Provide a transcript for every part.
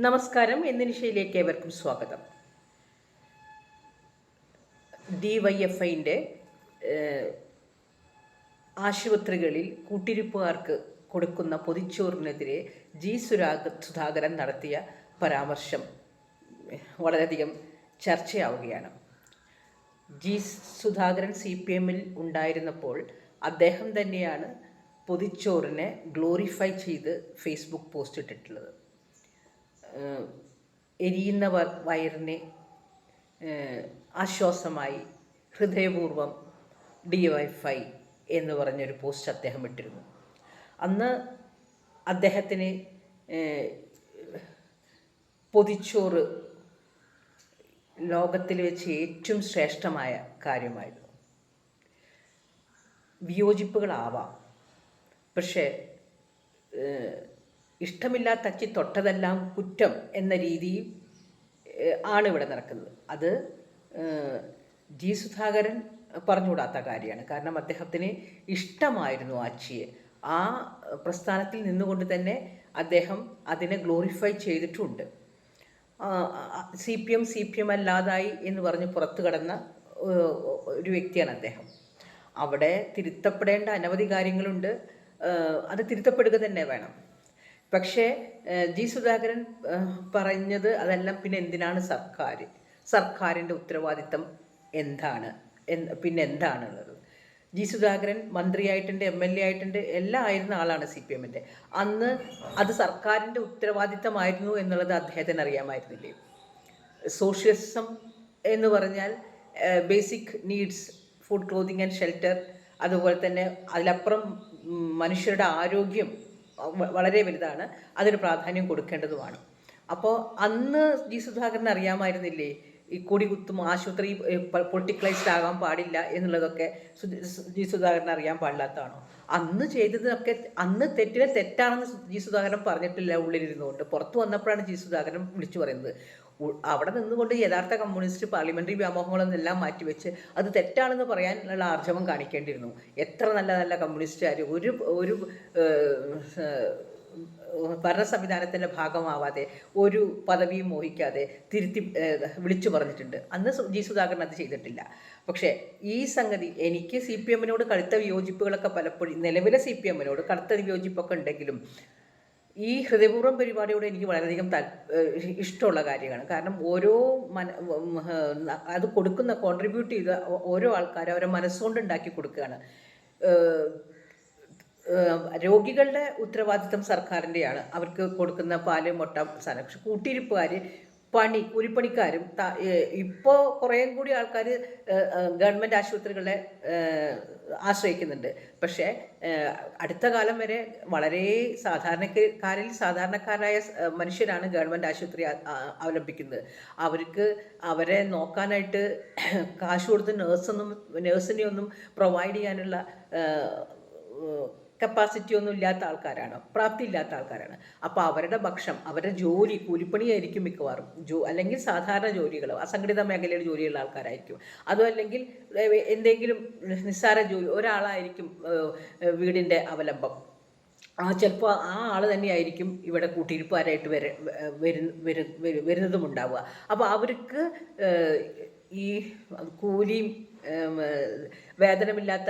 നമസ്കാരം. നിശയിലേക്ക് ഏവർക്കും സ്വാഗതം. DYFIൻ്റെ ആശുപത്രികളിൽ കൂട്ടിരിപ്പുകാർക്ക് കൊടുക്കുന്ന പൊതിച്ചോറിനെതിരെ സുധാകരൻ നടത്തിയ പരാമർശം വളരെയധികം ചർച്ചയാവുകയാണ്. സുധാകരൻ CPMൽ ഉണ്ടായിരുന്നപ്പോൾ അദ്ദേഹം തന്നെയാണ് പൊതിച്ചോറിനെ ഗ്ലോറിഫൈ ചെയ്ത് ഫേസ്ബുക്ക് പോസ്റ്റ് ഇട്ടിട്ടുള്ളത്. എരിയുന്ന വയറിനെ ആശ്വാസമായി ഹൃദയപൂർവ്വം DYFI എന്ന് പറഞ്ഞൊരു പോസ്റ്റ് അദ്ദേഹം ഇട്ടിരുന്നു. അന്ന് അദ്ദേഹത്തിന് പൊതിച്ചോറ് ലോകത്തിൽ വെച്ച് ഏറ്റവും ശ്രേഷ്ഠമായ കാര്യമായിരുന്നു. വിയോജിപ്പുകളാവാം, പക്ഷേ ഇഷ്ടമില്ലാത്ത തച്ചി തൊട്ടതെല്ലാം കുറ്റം എന്ന രീതിയിൽ ആണ് ഇവിടെ നടക്കുന്നത്. അത് സുധാകരൻ പറഞ്ഞുകൂടാത്ത കാര്യമാണ്. കാരണം അദ്ദേഹത്തിന് ഇഷ്ടമായിരുന്നു ആച്ചിയെ. ആ പ്രസ്ഥാനത്തിൽ നിന്നുകൊണ്ട് തന്നെ അദ്ദേഹം അതിനെ ഗ്ലോറിഫൈ ചെയ്തിട്ടുണ്ട്. CPM അല്ലാതായി എന്ന് പറഞ്ഞ് പുറത്തു കടന്ന ഒരു വ്യക്തിയാണ് അദ്ദേഹം. അവിടെ തിരുത്തപ്പെടേണ്ട അനവധി കാര്യങ്ങളുണ്ട്. അത് തിരുത്തപ്പെടുക തന്നെ വേണം. പക്ഷേ സുധാകരൻ പറഞ്ഞത് അതെല്ലാം പിന്നെ എന്തിനാണ് സർക്കാരിൻ്റെ ഉത്തരവാദിത്തം എന്താണ്, പിന്നെ എന്താണുള്ളത്? സുധാകരൻ മന്ത്രിയായിട്ടുണ്ട്, MLA ആയിട്ടുണ്ട്, എല്ലാം ആയിരുന്ന ആളാണ് CPMൻ്റെ. അന്ന് അത് സർക്കാരിൻ്റെ ഉത്തരവാദിത്തമായിരുന്നു എന്നുള്ളത് അദ്ദേഹത്തിന് അറിയാമായിരുന്നില്ലേ? സോഷ്യലിസം എന്ന് പറഞ്ഞാൽ basic needs, food, clothing and shelter, അതുപോലെ തന്നെ അതിലപ്പുറം മനുഷ്യരുടെ ആരോഗ്യം വളരെ വലുതാണ്, അതിന് പ്രാധാന്യം കൊടുക്കേണ്ടതുമാണ്. അപ്പോൾ അന്ന് സുധാകരൻ അറിയാമായിരുന്നില്ലേ ഈ കൊടികുത്തും ആശുപത്രി പൊളിറ്റിക്കലൈസ്ഡ് ആകാൻ പാടില്ല എന്നുള്ളതൊക്കെ സുധാകരൻ അറിയാൻ പാടില്ലാത്തതാണോ? അന്ന് ചെയ്തതൊക്കെ അന്ന് തെറ്റാണെന്ന് സുധാകരൻ പറഞ്ഞിട്ടില്ല ഉള്ളിലിരുന്നുകൊണ്ട്. പുറത്തു വന്നപ്പോഴാണ് സുധാകരൻ വിളിച്ചു പറയുന്നത്. അവിടെ നിന്നുകൊണ്ട് യഥാർത്ഥ കമ്മ്യൂണിസ്റ്റ് പാർലമെൻ്ററി വ്യാമോഹങ്ങളെന്നെല്ലാം മാറ്റിവെച്ച് അത് തെറ്റാണെന്ന് പറയാനുള്ള ആർജവം കാണിക്കേണ്ടിയിരുന്നു. എത്ര നല്ല നല്ല കമ്മ്യൂണിസ്റ്റുകാർ ഒരു ഭരണ സംവിധാനത്തിൻ്റെ ഭാഗമാവാതെ ഒരു പദവിയും മോഹിക്കാതെ തിരുത്തി വിളിച്ചു പറഞ്ഞിട്ടുണ്ട്. അന്ന് സുധാകരൻ അത് ചെയ്തിട്ടില്ല. പക്ഷേ ഈ സംഗതി എനിക്ക് CPMനോട് കടുത്ത വിയോജിപ്പുകളൊക്കെ പലപ്പോഴും, നിലവിലെ CPMനോട് കടുത്ത വിയോജിപ്പൊക്കെ ഉണ്ടെങ്കിലും ഈ ഹൃദയപൂർവ്വം പരിപാടിയോട് എനിക്ക് വളരെയധികം ഇഷ്ടമുള്ള കാര്യമാണ്. കാരണം ഓരോ അത് കൊടുക്കുന്ന കോൺട്രിബ്യൂട്ട് ചെയ്ത ഓരോ ആൾക്കാരും അവരെ മനസ്സുകൊണ്ട് ഉണ്ടാക്കി കൊടുക്കുകയാണ്. രോഗികളുടെ ഉത്തരവാദിത്തം സർക്കാരിൻ്റെയാണ്, അവർക്ക് കൊടുക്കുന്ന പാല്, മുട്ട സാധനം. പക്ഷെ കൂട്ടിയിരിപ്പുകാർ, കൂലിപ്പണിക്കാരും ഇപ്പോൾ കുറേ കൂടി ആൾക്കാർ ഗവൺമെൻറ് ആശുപത്രികളെ ആശ്രയിക്കുന്നുണ്ട്. പക്ഷേ അടുത്ത കാലം വരെ വളരെ സാധാരണക്കാരായ മനുഷ്യരാണ് ഗവൺമെൻറ് ആശുപത്രി അവലംബിക്കുന്നത്. അവരെ നോക്കാനായിട്ട് കാശ് കൊടുത്ത് നേഴ്സിനെയൊന്നും പ്രൊവൈഡ് ചെയ്യാനുള്ള കപ്പാസിറ്റി ഒന്നും ഇല്ലാത്ത ആൾക്കാരാണ്, പ്രാപ്തി ഇല്ലാത്ത ആൾക്കാരാണ്. അപ്പോൾ അവരുടെ ഭക്ഷണം, അവരുടെ ജോലി കൂലിപ്പണിയായിരിക്കും മിക്കവാറും, അല്ലെങ്കിൽ സാധാരണ ജോലികൾ, അസംഘടിത മേഖലയിൽ ജോലിയുള്ള ആൾക്കാരായിരിക്കും. അതും അല്ലെങ്കിൽ എന്തെങ്കിലും നിസ്സാര ജോലി, ഒരാളായിരിക്കും വീടിൻ്റെ അവലംബം. ചിലപ്പോൾ ആ ആൾ തന്നെയായിരിക്കും ഇവിടെ കൂട്ടിയിരിപ്പുകാരായിട്ട് വരുന്നതും ഉണ്ടാവുക. അപ്പോൾ അവർക്ക് ഈ കൂലിയും വേതനമില്ലാത്ത,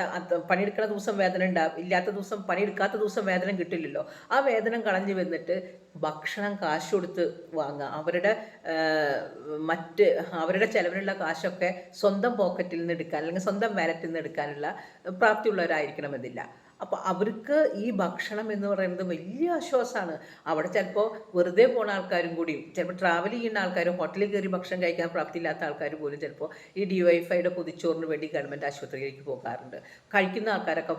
പണിയെടുക്കുന്ന ദിവസം വേതനം ഇല്ലാത്ത ദിവസം, പണിയെടുക്കാത്ത ദിവസം വേതനം കിട്ടില്ലല്ലോ. ആ വേതനം കളഞ്ഞു വന്നിട്ട് ഭക്ഷണം കാശ് കൊടുത്ത് വാങ്ങുക, അവരുടെ ചെലവിനുള്ള കാശൊക്കെ സ്വന്തം പോക്കറ്റിൽ നിന്ന് എടുക്കാൻ, അല്ലെങ്കിൽ സ്വന്തം വാലറ്റിൽ നിന്ന് എടുക്കാനുള്ള പ്രാപ്തിയുള്ളവരായിരിക്കണമെന്നില്ല. അപ്പോൾ അവർക്ക് ഈ ഭക്ഷണം എന്ന് പറയുന്നത് വലിയ ആശ്വാസമാണ്. അവിടെ ചിലപ്പോൾ വെറുതെ പോണ ആൾക്കാരും കൂടിയും, ചിലപ്പോൾ ട്രാവൽ ചെയ്യുന്ന ആൾക്കാരും, ഹോട്ടലിൽ കയറി ഭക്ഷണം കഴിക്കാൻ പ്രാപ്തിയില്ലാത്ത ആൾക്കാർ പോലും ചിലപ്പോൾ ഈ DYFIയുടെ പൊതിച്ചോറിന് വേണ്ടി ഗവൺമെൻറ് ആശുപത്രിയിലേക്ക് പോകാറുണ്ട്. കഴിക്കുന്ന ആൾക്കാരൊക്കെ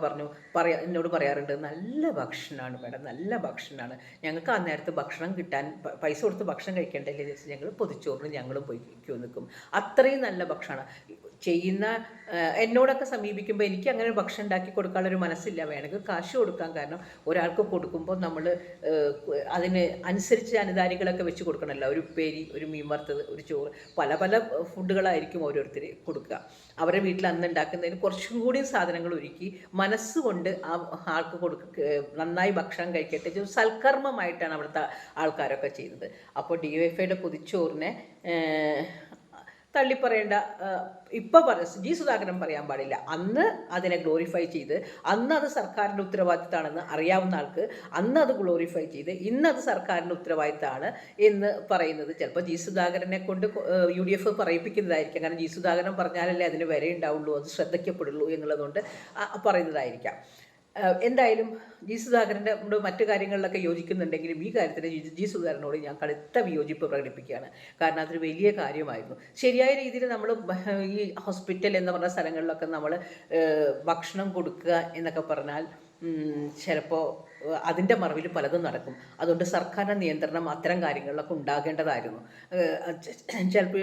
എന്നോട് പറയാറുണ്ട്, നല്ല ഭക്ഷണമാണ് മേഡം, നല്ല ഭക്ഷണമാണ്, ഞങ്ങൾക്ക് ആ നേരത്ത് ഭക്ഷണം കിട്ടാൻ പൈസ കൊടുത്ത് ഭക്ഷണം കഴിക്കേണ്ടല്ലേ ചോദിച്ചാൽ ഞങ്ങൾ പൊതിച്ചോറിന് ഞങ്ങളും പോയി നിൽക്കും. അത്രയും നല്ല ഭക്ഷണമാണ്. ചെയ്യുന്ന എന്നോടൊക്കെ സമീപിക്കുമ്പോൾ എനിക്ക് അങ്ങനെ ഭക്ഷണം ഉണ്ടാക്കി കൊടുക്കാനുള്ളൊരു മനസ്സില്ല. വേണമെങ്കിൽ കാശ് കൊടുക്കാം. കാരണം ഒരാൾക്ക് കൊടുക്കുമ്പോൾ നമ്മൾ അതിന് അനുസരിച്ച് അനുധാനികളൊക്കെ വെച്ച് കൊടുക്കണമല്ലോ. ഒരു ഉപ്പേരി, ഒരു മീൻ വറുത്തത്, ഒരു ചോറ്, പല പല ഫുഡുകളായിരിക്കും ഓരോരുത്തർ കൊടുക്കുക. അവരുടെ വീട്ടിൽ അന്ന് ഉണ്ടാക്കുന്നതിന് കുറച്ചും കൂടി സാധനങ്ങൾ ഒരുക്കി മനസ്സുകൊണ്ട് ആ ആൾക്ക് നന്നായി ഭക്ഷണം കഴിക്കട്ടെ, ഒരു സൽക്കർമ്മമായിട്ടാണ് അവിടുത്തെ ആൾക്കാരൊക്കെ ചെയ്യുന്നത്. അപ്പോൾ DYFIയുടെ പൊതിച്ചോറിനെ തള്ളിപ്പറയേണ്ട, ഇപ്പം ജി സുധാകരൻ പറയാൻ പാടില്ല. അന്ന് അതിനെ ഗ്ലോറിഫൈ ചെയ്ത്, അന്ന് അത് സർക്കാരിൻ്റെ ഉത്തരവാദിത്തമാണെന്ന് അറിയാവുന്ന ആൾക്ക് അന്ന് അത് ഗ്ലോറിഫൈ ചെയ്ത് ഇന്നത് സർക്കാരിൻ്റെ ഉത്തരവാദിത്തമാണ് എന്ന് പറയുന്നത് ചിലപ്പോൾ ജി സുധാകരനെ കൊണ്ട് UDF പറയിപ്പിക്കുന്നതായിരിക്കാം. കാരണം ജി സുധാകരൻ പറഞ്ഞാലല്ലേ അതിന് വിലയുണ്ടാവുള്ളൂ, അത് ശ്രദ്ധിക്കപ്പെടുള്ളൂ എന്നുള്ളതുകൊണ്ട് പറയുന്നതായിരിക്കാം. എന്തായാലും ജി സുധാകരൻ്റെ മറ്റു കാര്യങ്ങളിലൊക്കെ യോജിക്കുന്നുണ്ടെങ്കിലും ഈ കാര്യത്തിന് ജി സുധാകരനോട് ഞാൻ കടുത്ത വിയോജിപ്പ് പ്രകടിപ്പിക്കുകയാണ്. കാരണം അതൊരു വലിയ കാര്യമായിരുന്നു. ശരിയായ രീതിയിൽ നമ്മൾ ഈ ഹോസ്പിറ്റൽ എന്ന് പറഞ്ഞ സ്ഥലങ്ങളിലൊക്കെ നമ്മൾ ഭക്ഷണം കൊടുക്കുക എന്നൊക്കെ പറഞ്ഞാൽ ചിലപ്പോൾ അതിൻ്റെ മറവിൽ പലതും നടക്കും. അതുകൊണ്ട് സർക്കാരിൻ്റെ നിയന്ത്രണം അത്തരം കാര്യങ്ങളിലൊക്കെ ഉണ്ടാകേണ്ടതായിരുന്നു. ചിലപ്പോൾ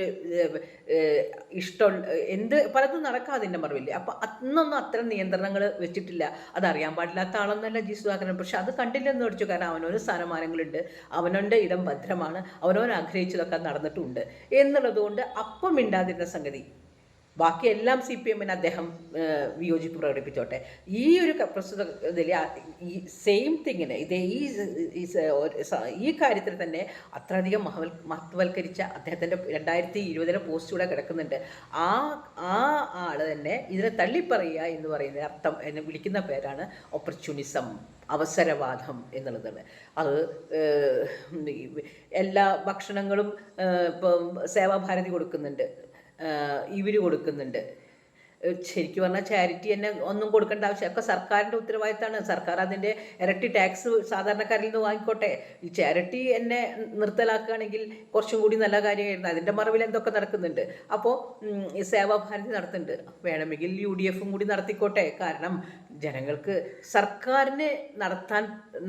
പലതും നടക്കാം അതിൻ്റെ മറവിൽ. അപ്പോൾ അന്നൊന്നും അത്തരം നിയന്ത്രണങ്ങൾ വെച്ചിട്ടില്ല. അതറിയാൻ പാടില്ലാത്ത ആളൊന്നല്ല ജി സുധാകരൻ. പക്ഷെ അത് കണ്ടില്ലെന്ന് പഠിച്ചു. കാരണം അവനൊരു സ്ഥാനമാനങ്ങളുണ്ട്, അവനവൻ്റെ ഇടം ഭദ്രമാണ്, അവനവൻ ആഗ്രഹിച്ചതൊക്കെ നടന്നിട്ടുണ്ട് എന്നുള്ളത് കൊണ്ട് അപ്പം മിണ്ടാതിരുന്ന സംഗതി. ബാക്കിയെല്ലാം CPMന് അദ്ദേഹം വിയോജിപ്പ് പ്രകടിപ്പിച്ചോട്ടെ. ഈ ഒരു പ്രസ്തുത ഇതിൽ ഈ സെയിം തിങ്ങിന് ഈ കാര്യത്തിൽ തന്നെ അത്രയധികം മഹത്വവൽക്കരിച്ച അദ്ദേഹത്തിൻ്റെ 2020 പോസ്റ്റ് കിടക്കുന്നുണ്ട്. ആ ആൾ തന്നെ ഇതിനെ തള്ളിപ്പറയുക എന്ന് പറയുന്ന അർത്ഥം എന്നെ വിളിക്കുന്ന പേരാണ് ഓപ്പർച്യൂണിസം, അവസരവാദം എന്നുള്ളതാണ്. അത് എല്ലാ ഭക്ഷണങ്ങളും ഇപ്പം സേവാഭാരതി കൊടുക്കുന്നുണ്ട്, ഇവർ കൊടുക്കുന്നുണ്ട്. ശരിക്കും പറഞ്ഞാൽ ചാരിറ്റി തന്നെ ഒന്നും കൊടുക്കേണ്ട ആവശ്യം, ഒക്കെ സർക്കാരിൻ്റെ ഉത്തരവാദിത്തമാണ്. സർക്കാർ അതിൻ്റെ ഇരട്ടി ടാക്സ് സാധാരണക്കാരിൽ നിന്ന് വാങ്ങിക്കോട്ടെ. ഈ ചാരിറ്റി എന്നെ നിർത്തലാക്കുകയാണെങ്കിൽ കുറച്ചും കൂടി നല്ല കാര്യമായിരുന്നു. അതിൻ്റെ മറവിൽ എന്തൊക്കെ നടക്കുന്നുണ്ട്. അപ്പോൾ സേവാഭാരതി നടത്തുന്നുണ്ട്, വേണമെങ്കിൽ UDFും കൂടി നടത്തിക്കോട്ടെ. കാരണം ജനങ്ങൾക്ക് സർക്കാരിന്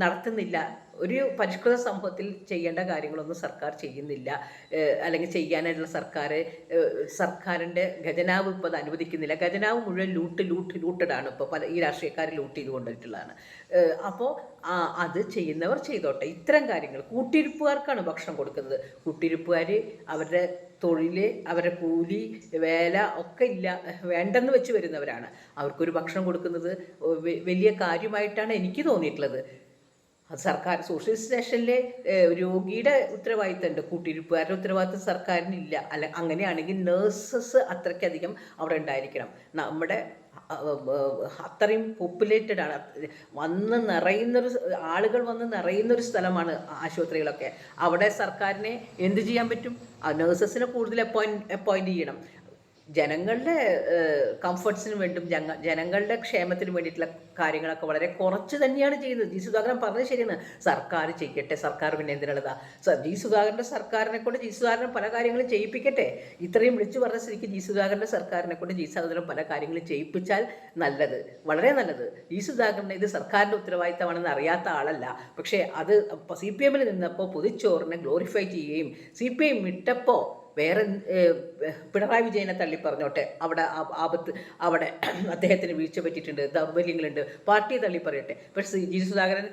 നടത്തുന്നില്ല. ഒരു പരിഷ്കൃത സമൂഹത്തിൽ ചെയ്യേണ്ട കാര്യങ്ങളൊന്നും സർക്കാർ ചെയ്യുന്നില്ല, അല്ലെങ്കിൽ ചെയ്യാനായിട്ടുള്ള സർക്കാരിൻ്റെ ഖജനാവ് ഇപ്പോൾ അത് അനുവദിക്കുന്നില്ല. ഖജനാവ് മുഴുവൻ ലൂട്ടഡാണ് ഇപ്പോൾ ഈ രാഷ്ട്രീയക്കാർ ലൂട്ട് ചെയ്ത് കൊണ്ടിട്ടുള്ളതാണ്. അപ്പോൾ അത് ചെയ്യുന്നവർ ചെയ്തോട്ടെ. ഇത്തരം കാര്യങ്ങൾ കൂട്ടിരിപ്പുകാർക്കാണ് ഭക്ഷണം കൊടുക്കുന്നത്. കൂട്ടിരിപ്പുകാർ അവരുടെ തൊഴിൽ, അവരുടെ കൂലി, വേല ഒക്കെ വേണ്ടെന്ന് വെച്ച് വരുന്നവരാണ്. അവർക്കൊരു ഭക്ഷണം കൊടുക്കുന്നത് വലിയ കാര്യമായിട്ടാണ് എനിക്ക് തോന്നിയിട്ടുള്ളത്. സർക്കാർ സോഷ്യൽ സ്റ്റേഷനിലെ രോഗിയുടെ ഉത്തരവാദിത്തമുണ്ട്, കൂട്ടിരിപ്പുകാരുടെ ഉത്തരവാദിത്തം സർക്കാരിനില്ല. അങ്ങനെയാണെങ്കിൽ നേഴ്സസ് അത്രയ്ക്കധികം അവിടെ ഉണ്ടായിരിക്കണം. നമ്മുടെ അത്രയും പോപ്പുലേറ്റഡ് ആണ്, ആളുകൾ വന്ന് നിറയുന്നൊരു സ്ഥലമാണ് ആശുപത്രികളൊക്കെ. അവിടെ സർക്കാരിനെ എന്ത് ചെയ്യാൻ പറ്റും? നേഴ്സസിനെ കൂടുതൽ അപ്പോയിൻറ്റ് ചെയ്യണം. ജനങ്ങളുടെ കംഫർട്ട്സിന് വേണ്ടും ജനങ്ങളുടെ ക്ഷേമത്തിന് വേണ്ടിയിട്ടുള്ള കാര്യങ്ങളൊക്കെ വളരെ കുറച്ച് തന്നെയാണ് ചെയ്യുന്നത്. ജി സുധാകരൻ പറഞ്ഞത് ശരിയാണ്, സർക്കാർ ചെയ്യട്ടെ, സർക്കാർ പിന്നെ എന്തിനുള്ളതാ? ജി സുധാകരൻ്റെ സർക്കാരിനെ കൊണ്ട് ജി സുധാകരൻ പല കാര്യങ്ങളും ചെയ്യിപ്പിക്കട്ടെ. ഇത്രയും വിളിച്ചു പറഞ്ഞ സ്ഥിതിക്ക് ജി സുധാകരൻ്റെ സർക്കാരിനെ കൊണ്ട് ജി സുധാകരൻ പല കാര്യങ്ങളും ചെയ്യിപ്പിച്ചാൽ നല്ലത്, വളരെ നല്ലത്. ജി സുധാകരൻ ഇത് സർക്കാരിൻ്റെ ഉത്തരവാദിത്തമാണെന്ന് അറിയാത്ത ആളല്ല. പക്ഷേ അത് CPMൽ നിന്നപ്പോൾ പൊതിച്ചോറിനെ ഗ്ലോറിഫൈ ചെയ്യുകയും CPM വിട്ടപ്പോൾ വേറെ പിണറായി വിജയനെ തള്ളി പറഞ്ഞോട്ടെ, അവിടെ അദ്ദേഹത്തിന് വീഴ്ച പറ്റിയിട്ടുണ്ട്, ദൗർബല്യങ്ങളുണ്ട്, പാർട്ടിയെ തള്ളി പറയട്ടെ. പക്ഷേ ജി സുധാകരൻ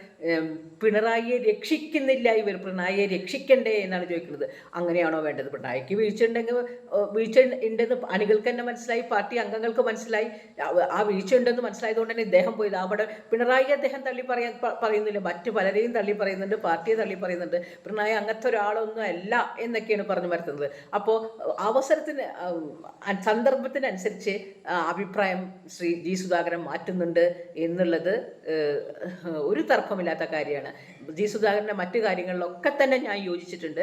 പിണറായിയെ രക്ഷിക്കുന്നില്ല, ഇവർ പിണറായിയെ രക്ഷിക്കണ്ടേ എന്നാണ് ചോദിക്കുന്നത്. അങ്ങനെയാണോ വേണ്ടത്? പിണറായിക്ക് വീഴ്ച ഉണ്ടെന്ന് അണികൾക്ക് തന്നെ മനസ്സിലായി, പാർട്ടി അംഗങ്ങൾക്ക് മനസ്സിലായി. ആ വീഴ്ച ഉണ്ടെന്ന് മനസ്സിലായതുകൊണ്ട് തന്നെ ഇദ്ദേഹം പോയത്. അവിടെ പിണറായി അദ്ദേഹം പറയുന്നില്ല, മറ്റു പലരെയും തള്ളി പറയുന്നുണ്ട്, പാർട്ടിയെ തള്ളി പറയുന്നുണ്ട്. പിണറായി അങ്ങനത്തെ ഒരാളൊന്നും അല്ല എന്നൊക്കെയാണ് പറഞ്ഞു വരുത്തുന്നത്. അപ്പോൾ സന്ദർഭത്തിനനുസരിച്ച് അഭിപ്രായം ശ്രീ ജി സുധാകരൻ മാറ്റുന്നുണ്ട് എന്നുള്ളത് ഒരു തർക്കമില്ലാത്ത കാര്യമാണ്. ജി സുധാകരൻ്റെ മറ്റു കാര്യങ്ങളിലൊക്കെ തന്നെ ഞാൻ യോജിച്ചിട്ടുണ്ട്.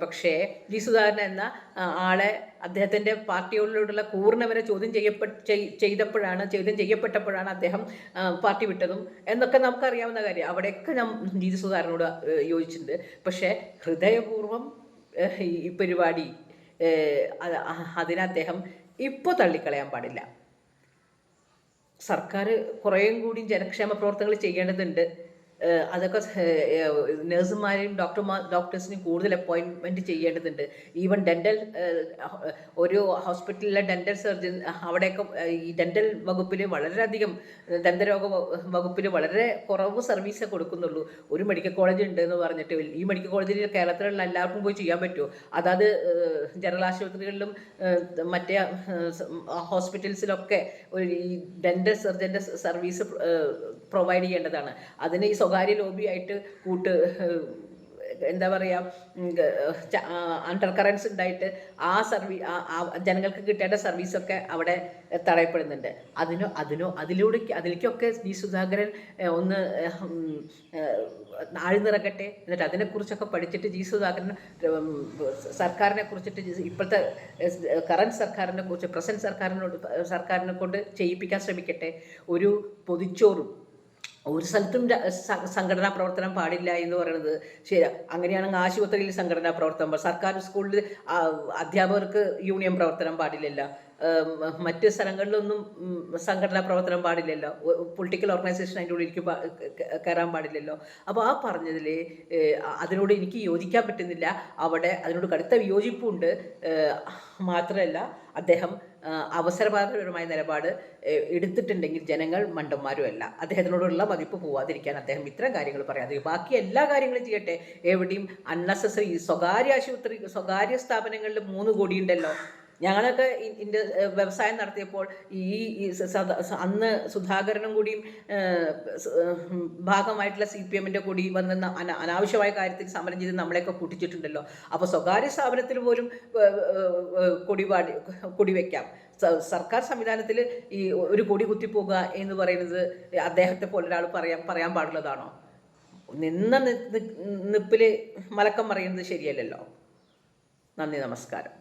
പക്ഷേ ജി സുധാകരൻ എന്ന ആളെ അദ്ദേഹത്തിൻ്റെ പാർട്ടിയോടുള്ള കൂറിനവരെ ചോദ്യം ചെയ്യപ്പെട്ടപ്പോഴാണ് അദ്ദേഹം പാർട്ടി വിട്ടതും എന്നൊക്കെ നമുക്കറിയാവുന്ന കാര്യം. അവിടെയൊക്കെ ഞാൻ ജി സുധാകരനോട് യോജിച്ചിട്ടുണ്ട്. പക്ഷേ ഹൃദയപൂർവ്വം ഈ പരിപാടി അതിനെ അദ്ദേഹം ഇപ്പോൾ തള്ളിക്കളയാൻ പാടില്ല. സർക്കാർ കുറേയും കൂടി ജനക്ഷേമ പ്രവർത്തനങ്ങൾ ചെയ്യേണ്ടതുണ്ട്. അതൊക്കെ നഴ്സുമാരെയും ഡോക്ടേഴ്സിനും കൂടുതൽ അപ്പോയിൻമെൻറ്റ് ചെയ്യേണ്ടതുണ്ട്. ഈവൻ ഡെൻ്റൽ ഒരു ഹോസ്പിറ്റലിലെ ഡെൻ്റൽ സർജൻ അവിടെയൊക്കെ ഈ ഡെൻ്റൽ വകുപ്പിൽ വളരെയധികം ദന്തരോഗ വകുപ്പിൽ വളരെ കുറവ് സർവീസേ കൊടുക്കുന്നുള്ളൂ. ഒരു മെഡിക്കൽ കോളേജ് ഉണ്ടെന്ന് പറഞ്ഞിട്ട് ഈ മെഡിക്കൽ കോളേജിൽ കേരളത്തിലുള്ള എല്ലാവർക്കും പോയി ചെയ്യാൻ പറ്റുമോ? അതായത് ജനറൽ ആശുപത്രികളിലും മറ്റേ ഹോസ്പിറ്റൽസിലൊക്കെ ഒരു ഈ ഡെൻ്റൽ സർജൻ്റെ സർവീസ് പ്രൊവൈഡ് ചെയ്യേണ്ടതാണ്. അതിന് ഈ സ്വകാര്യ ലോബിയായിട്ട് എന്താ പറയുക, അണ്ടർ കറൻസ് ഉണ്ടായിട്ട് ആ ജനങ്ങൾക്ക് കിട്ടേണ്ട സർവീസൊക്കെ അവിടെ തടയപ്പെടുന്നുണ്ട്. അതിലേക്കൊക്കെ ജി സുധാകരൻ ഒന്ന് ആഴ്ന്നിറക്കട്ടെ. എന്നിട്ട് അതിനെക്കുറിച്ചൊക്കെ പഠിച്ചിട്ട് ജി സുധാകരൻ സർക്കാരിനെ കുറിച്ചിട്ട് ഇപ്പോഴത്തെ കറൻറ്റ് സർക്കാരിനെ കുറിച്ച് പ്രസൻറ്റ് സർക്കാരിനെ കൊണ്ട് ചെയ്യിപ്പിക്കാൻ ശ്രമിക്കട്ടെ. ഒരു പൊതിച്ചോറും ഒരു സ്ഥലത്തും സംഘടനാ പ്രവർത്തനം പാടില്ല എന്ന് പറയുന്നത് ശരി. അങ്ങനെയാണെങ്കിൽ ആശുപത്രിയിൽ സംഘടനാ പ്രവർത്തനം, സർക്കാർ സ്കൂളിൽ അധ്യാപകർക്ക് യൂണിയൻ പ്രവർത്തനം പാടില്ലല്ലോ, മറ്റ് സ്ഥലങ്ങളിലൊന്നും സംഘടനാ പ്രവർത്തനം പാടില്ലല്ലോ, പൊളിറ്റിക്കൽ ഓർഗനൈസേഷൻ അതിൻ്റെ ഉള്ളിലേക്ക് കയറാൻ പാടില്ലല്ലോ. അപ്പോൾ ആ പറഞ്ഞതിൽ അതിനോട് എനിക്ക് യോജിക്കാൻ പറ്റുന്നില്ല. അവിടെ അതിനോട് കടുത്ത വിയോജിപ്പുണ്ട്. മാത്രമല്ല, അദ്ദേഹം അവസരവാദപരമായ നിലപാട് എടുത്തിട്ടുണ്ടെങ്കിൽ ജനങ്ങൾ മണ്ടന്മാരുമല്ല. അദ്ദേഹത്തിനോടുള്ള മതിപ്പ് പോവാതിരിക്കാൻ അദ്ദേഹം ഇത്തരം കാര്യങ്ങൾ പറയാതെ ബാക്കി എല്ലാ കാര്യങ്ങളും ചെയ്യട്ടെ. എവിടെയും അൺനെസസറി സ്വകാര്യ സ്ഥാപനങ്ങളിൽ 3 കോടി ഉണ്ടല്ലോ. ഞങ്ങളൊക്കെ വ്യവസായം നടത്തിയപ്പോൾ അന്ന് സുധാകരനും കൂടിയും ഭാഗമായിട്ടുള്ള CPM-ൻ്റെ കൂടി വന്ന അനാവശ്യമായ കാര്യത്തിൽ സമരം ചെയ്ത് നമ്മളെയൊക്കെ കൂട്ടിച്ചിട്ടുണ്ടല്ലോ. അപ്പോൾ സ്വകാര്യ സ്ഥാപനത്തിൽ പോലും കൊടി വയ്ക്കാം. സർക്കാർ സംവിധാനത്തിൽ ഈ ഒരു കൊടി കുത്തിപ്പോകുക എന്ന് പറയുന്നത് അദ്ദേഹത്തെ പോലെ ഒരാൾ പറയാൻ പാടുള്ളതാണോ? നിപ്പിൽ മലക്കം പറയുന്നത് ശരിയല്ലല്ലോ. നന്ദി, നമസ്കാരം.